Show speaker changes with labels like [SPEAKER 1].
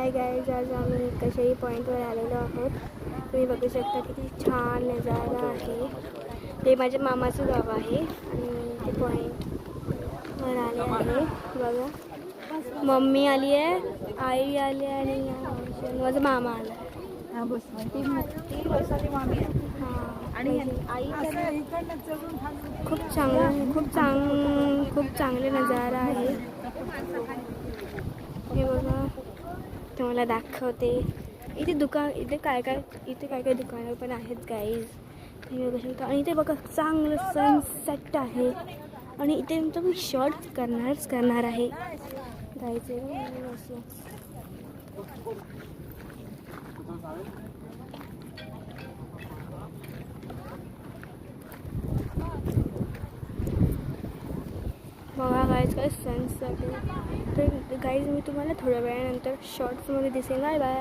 [SPEAKER 1] Hi guys, आज आम्ही कशाही पॉईंटवर आलेलो आहोत. तुम्ही बघू शकता किती छान नजारा आहे. ते माझ्या मामाचं गाव आहे आणि ते पॉईंटवर आले आहे. बघा, मम्मी आली आहे, आई आली आणि माझा मामा आला.
[SPEAKER 2] हां बस ती वर्षाची मामी आहे.
[SPEAKER 1] हां,
[SPEAKER 2] आणि
[SPEAKER 1] आई
[SPEAKER 2] खूप
[SPEAKER 1] खूप चांगले नजारा आहे. हे बघा, तुम्हाला दाखवते. इथे काय काय दुकानं पण आहेत गाईज. तुम्ही बघू शकता. आणि इथे बघा चांगलं सनसेट आहे. आणि इथे मी शॉर्ट करणार आहे गाईज. बघा गाईज, काय सनसेट आहे. तर गाईज मी तुम्हाला थोड्या वेळानंतर शॉर्ट्समध्ये दिसेल. Bye bye.